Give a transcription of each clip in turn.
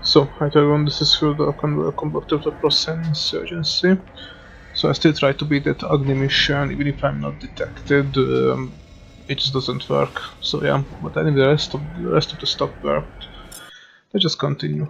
So, hi to everyone, this is Fyodor and welcome back to the Procyon Insurgency. So I still try to beat that ugly mission, even if I'm not detected, it just doesn't work. So yeah, but anyway, the rest of the stuff worked. Let's just continue.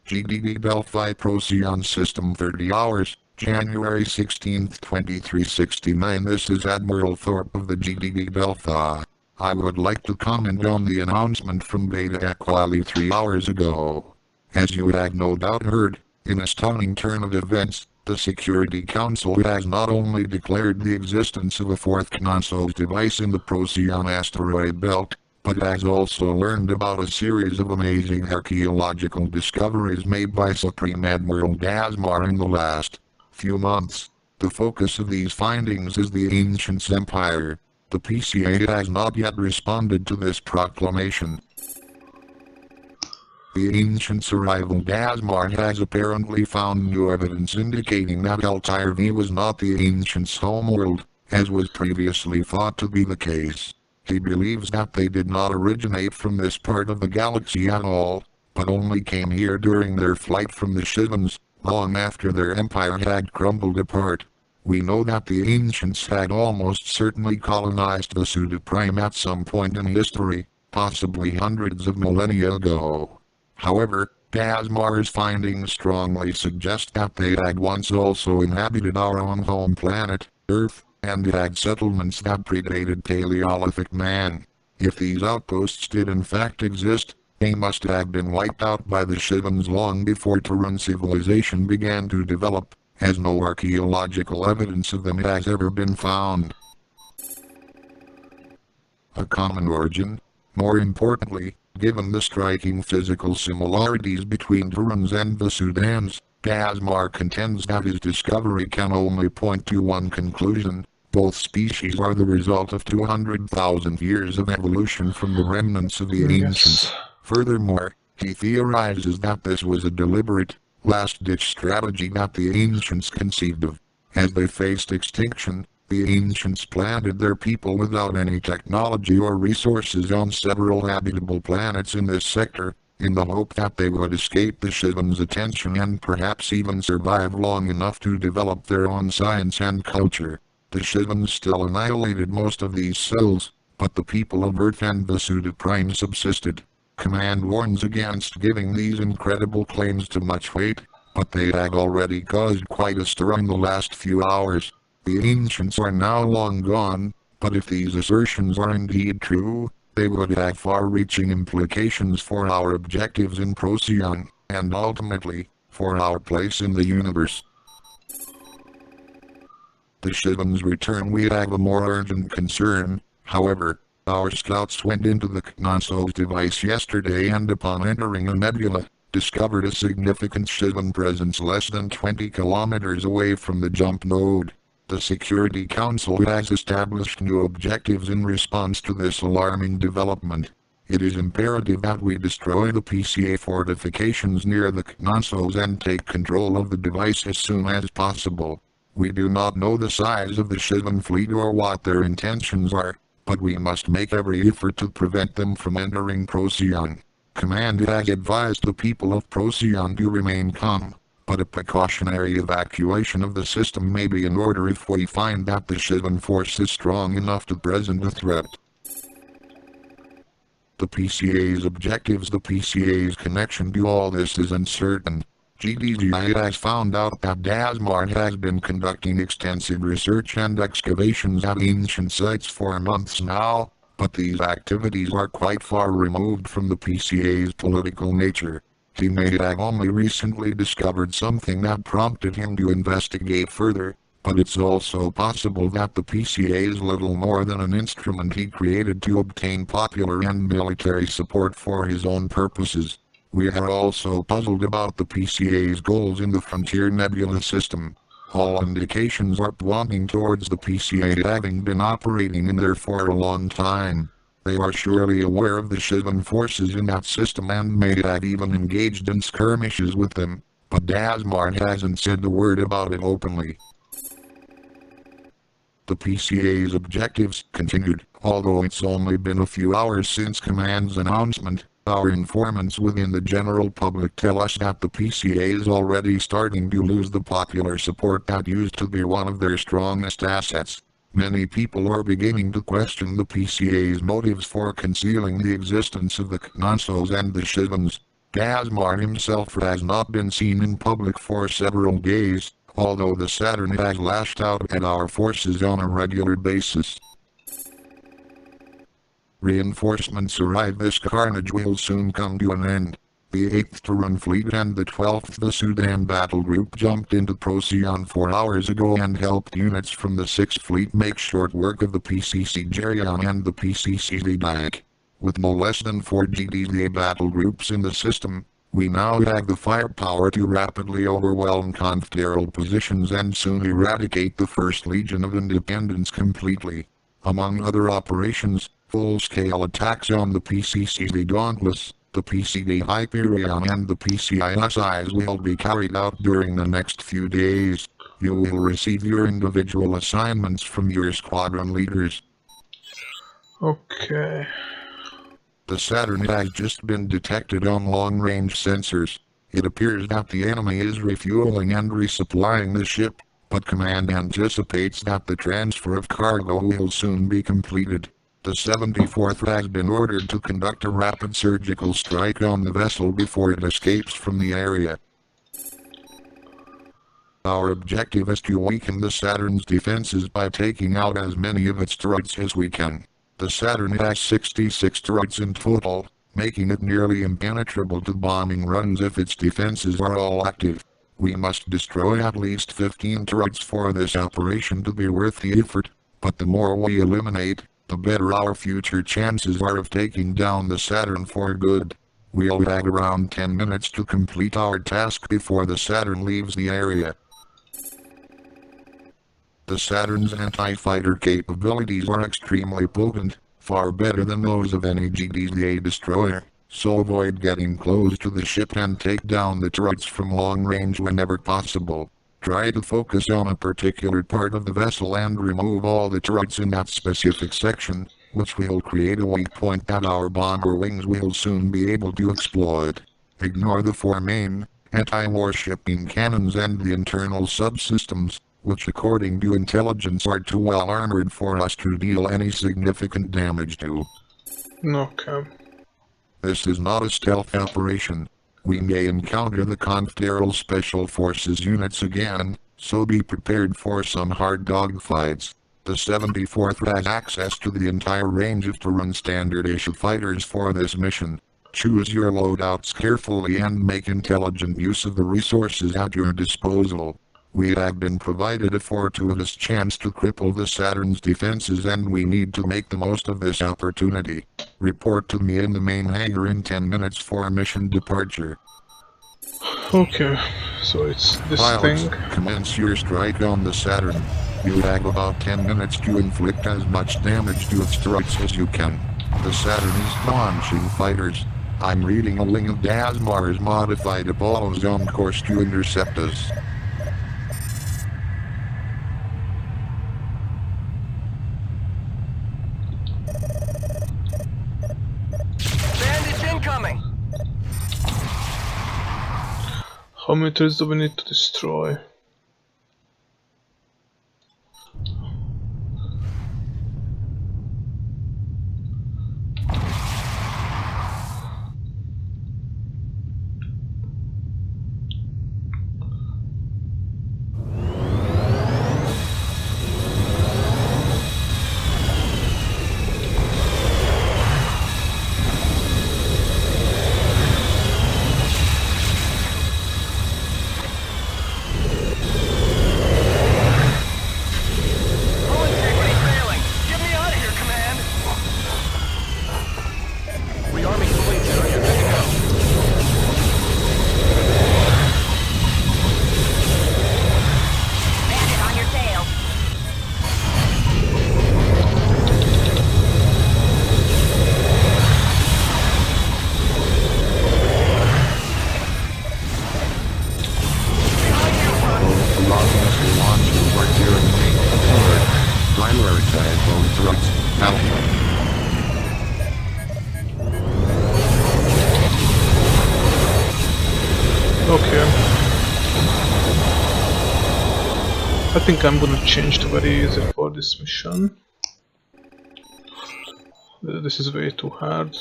GDB Delphi Procyon System 30 hours, January 16th, 2369. This is Admiral Thorpe of the GDB Delphi. I would like to comment on the announcement from Beta Equali 3 hours ago. As you have no doubt heard, in a stunning turn of events, the Security Council has not only declared the existence of a fourth Knossos device in the Procyon asteroid belt, but has also learned about a series of amazing archaeological discoveries made by Supreme Admiral Dasmar in the last few months. The focus of these findings is the Ancients' Empire. The PCA has not yet responded to this proclamation. The Ancients' arrival. Dasmar has apparently found new evidence indicating that Altair V was not the Ancients' homeworld, as was previously thought to be the case. He believes that they did not originate from this part of the galaxy at all, but only came here during their flight from the Shivans, long after their empire had crumbled apart. We know that the Ancients had almost certainly colonized the Pseudo-Prime at some point in history, possibly hundreds of millennia ago. However, Dasmar's findings strongly suggest that they had once also inhabited our own home planet, Earth, and had settlements that predated Paleolithic man. If these outposts did in fact exist, they must have been wiped out by the Shivans long before Terran civilization began to develop, as no archaeological evidence of them has ever been found. A common origin. More importantly, given the striking physical similarities between Terrans and the Sudans, Dasmar contends that his discovery can only point to one conclusion. Both species are the result of 200,000 years of evolution from the remnants of the ancients. Furthermore, he theorizes that this was a deliberate, last-ditch strategy that the ancients conceived of. As they faced extinction, the ancients planted their people without any technology or resources on several habitable planets in this sector, in the hope that they would escape the Shivans' attention and perhaps even survive long enough to develop their own science and culture. The Shivans still annihilated most of these cells, but the people of Earth and the Pseudo-Prime subsisted. Command warns against giving these incredible claims too much weight, but they have already caused quite a stir in the last few hours. The ancients are now long gone, but if these assertions are indeed true, they would have far-reaching implications for our objectives in Procyon, and ultimately, for our place in the universe. The Shivans' return. We have a more urgent concern, however. Our scouts went into the Knossos device yesterday and upon entering a nebula, discovered a significant Shivan presence less than 20 kilometers away from the jump node. The Security Council has established new objectives in response to this alarming development. It is imperative that we destroy the PCA fortifications near the Knossos and take control of the device as soon as possible. We do not know the size of the Shivan fleet or what their intentions are, but we must make every effort to prevent them from entering Procyon. Command has advised the people of Procyon to remain calm, but a precautionary evacuation of the system may be in order if we find that the Shivan force is strong enough to present a threat. The PCA's objectives. The PCA's connection to all this is uncertain. GDGI has found out that Dasmar has been conducting extensive research and excavations at ancient sites for months now, but these activities are quite far removed from the PCA's political nature. He may have only recently discovered something that prompted him to investigate further, but it's also possible that the PCA is little more than an instrument he created to obtain popular and military support for his own purposes. We are also puzzled about the PCA's goals in the Frontier Nebula system. All indications are pointing towards the PCA having been operating in there for a long time. They are surely aware of the Shivan forces in that system and may have even engaged in skirmishes with them, but Dasmar hasn't said a word about it openly. The PCA's objectives continued. Although it's only been a few hours since Command's announcement, Our informants within the general public tell us that the PCA is already starting to lose the popular support that used to be one of their strongest assets. Many people are beginning to question the PCA's motives for concealing the existence of the Knonsos and the Shivans. Gazmar himself has not been seen in public for several days, although the Saturn has lashed out at our forces on a regular basis. Reinforcements arrive. This carnage will soon come to an end. The 8th Terran Fleet and the 12th the Sudan Battle Group jumped into Procyon 4 hours ago and helped units from the 6th Fleet make short work of the PCC Geryon and the PCC Zodiac. With no less than 4 GDA battle groups in the system, we now have the firepower to rapidly overwhelm confederal positions and soon eradicate the 1st Legion of Independence completely. Among other operations, full-scale attacks on the PCC Dauntless, the PCD Hyperion and the PCISIs will be carried out during the next few days. You will receive your individual assignments from your squadron leaders. Okay. The Saturn has just been detected on long-range sensors. It appears that the enemy is refueling and resupplying the ship, but Command anticipates that the transfer of cargo will soon be completed. The 74th has been ordered to conduct a rapid surgical strike on the vessel before it escapes from the area. Our objective is to weaken the Saturn's defenses by taking out as many of its turrets as we can. The Saturn has 66 turrets in total, making it nearly impenetrable to bombing runs if its defenses are all active. We must destroy at least 15 turrets for this operation to be worth the effort, but the more we eliminate, the better our future chances are of taking down the Saturn for good. We'll have around 10 minutes to complete our task before the Saturn leaves the area. The Saturn's anti-fighter capabilities are extremely potent, far better than those of any GDA destroyer, so avoid getting close to the ship and take down the turrets from long range whenever possible. Try to focus on a particular part of the vessel and remove all the turrets in that specific section, which will create a weak point that our bomber wings will soon be able to exploit. Ignore the 4 main, anti-warshipping cannons and the internal subsystems, which according to intelligence are too well armored for us to deal any significant damage to. Okay. This is not a stealth operation. We may encounter the Confederal Special Forces units again, so be prepared for some hard dogfights. The 74th has access to the entire range of Terran Standard issue fighters for this mission. Choose your loadouts carefully and make intelligent use of the resources at your disposal. We have been provided a fortuitous chance to cripple the Saturn's defenses and we need to make the most of this opportunity. Report to me in the main hangar in 10 minutes for mission departure. Okay, so it's this Pilots, thing. commence your strike on the Saturn. You have about 10 minutes to inflict as much damage to its turrets as you can. The Saturn is launching fighters. I'm reading a wing of Dasmar's modified Apollo's on course to intercept us. Bandits incoming! How many turrets do we need to destroy? Okay. I think I'm gonna change to very easy for this mission. This is way too hard.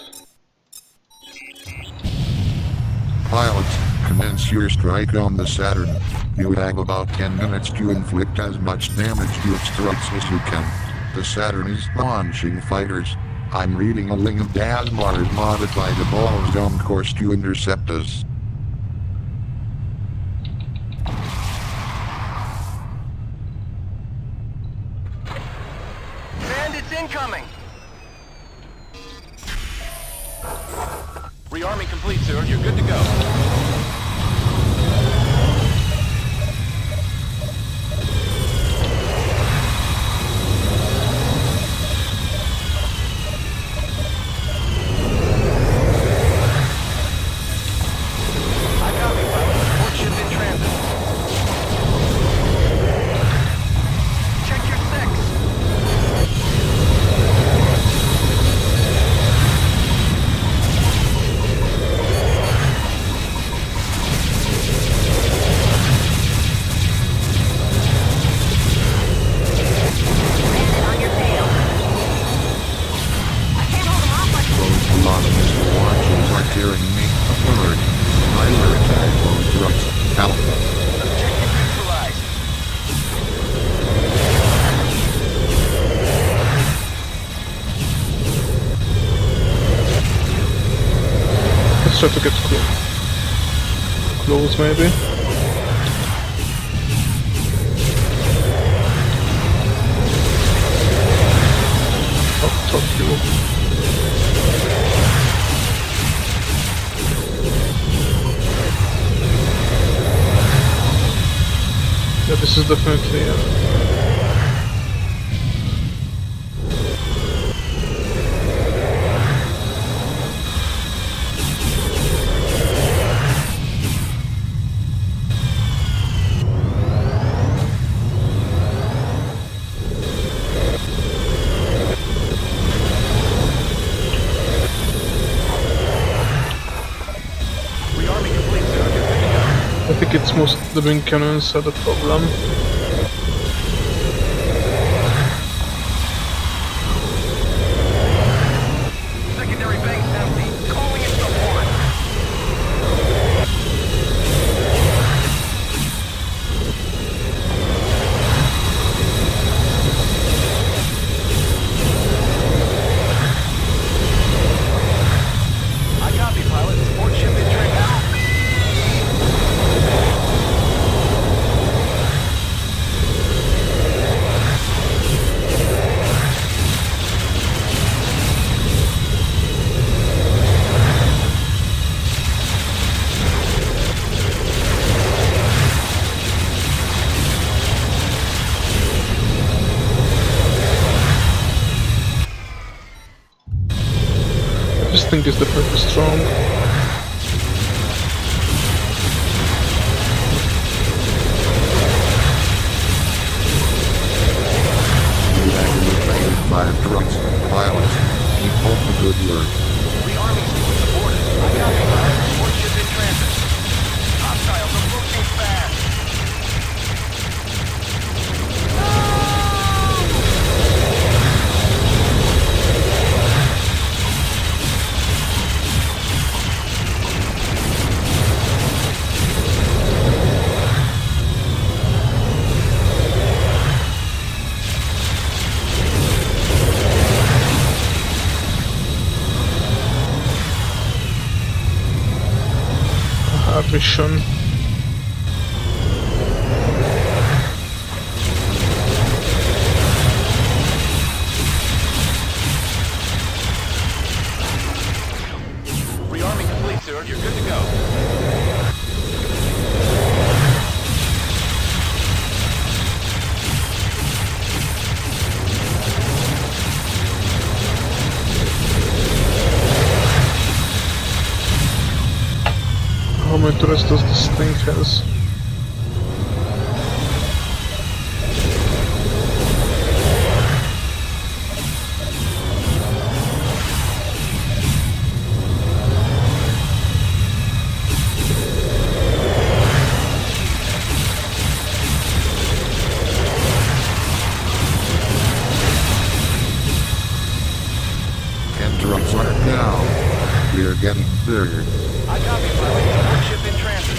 Pilots, commence your strike on the Saturn. You have about 10 minutes to inflict as much damage to its struts as you can. The Saturn is launching fighters. I'm reading a link of Dasmar is modded by the ball zone course to intercept us. Bandits incoming! Rearming complete, sir. You're good to go. I copy, pilot. Support ship in transit. Check your six. On your tail. I can't hold them off like Those anonymous launches are tearing me apart. Pilot attack those struts. Help. Objective neutralized. Let's try to get close maybe. Top you. Yeah, this is definitely Rearming complete, sir. You're good to go. I think it's most the wing cannons are the problem. Secondary banks empty. Calling in support. I copy, pilot. Support ship in transit. This thing is definitely strong. Evacuated by trucks. Pilots, keep up the good work. Rearming sequence aborted. I copy, pilot. Support ship in transit. Hostiles approaching fast. Hard mission. Rearming complete, sir. You're good to go. How many turrets does this thing has? I copy, pilot. Support ship in transit.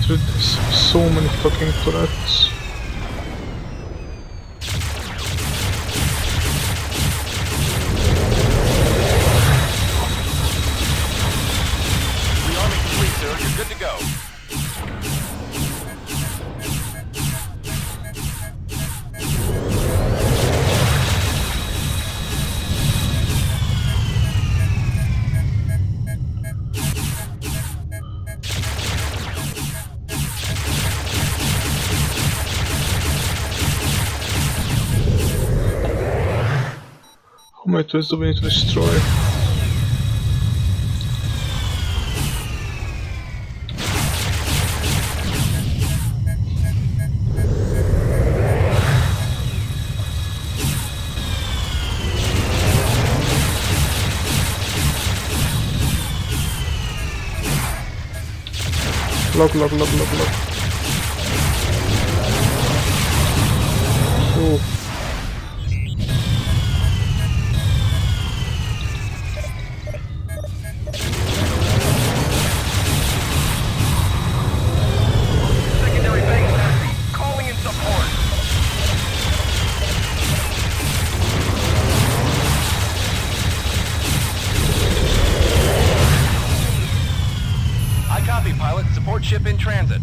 There's so many fucking turrets. Rearming complete, sir. You're good to go. How many turrets do we need to destroy? Lock. Oh. Secondary base empty. Calling in support. I copy, pilot. Support ship in transit.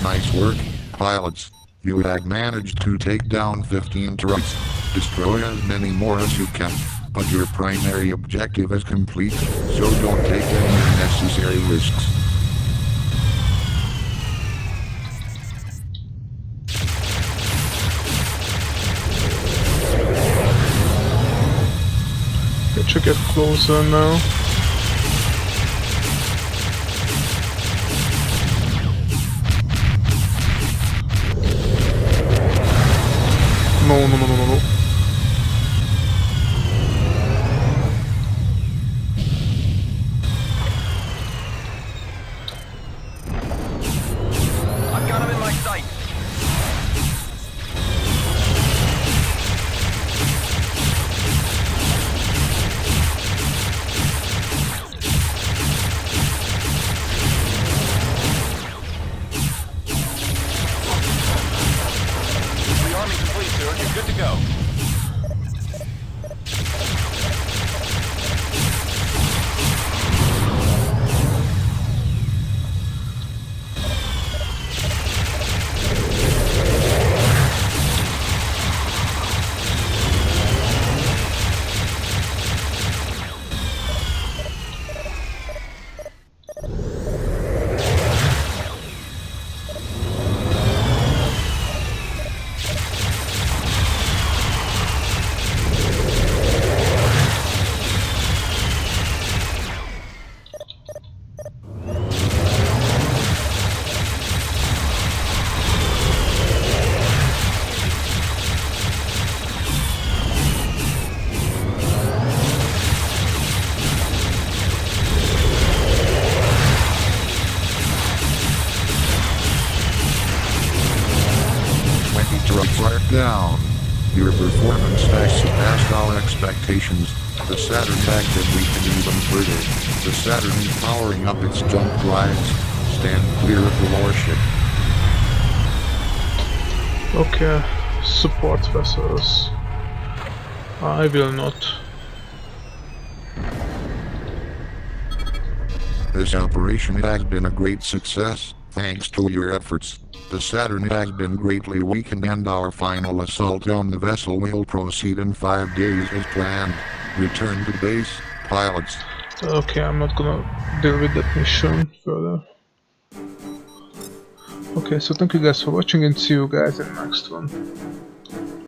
Nice work, pilots. You have managed to take down 15 turrets. Destroy as many more as you can. But your primary objective is complete, so don't take any unnecessary risks. It should get closer now. No. I've got him in my sight. Rearming complete, sir. You're good to go. Fire down. Your performance has surpassed all expectations. The Saturn actively can even further. The Saturn is powering up its jump drives. Stand clear of the warship. Okay, support vessels. I will not. This operation has been a great success, thanks to your efforts. The Saturn has been greatly weakened and our final assault on the vessel will proceed in 5 days as planned. Return to base, pilots. Okay, I'm not gonna deal with that mission further. Okay, so thank you guys for watching and see you guys in the next one.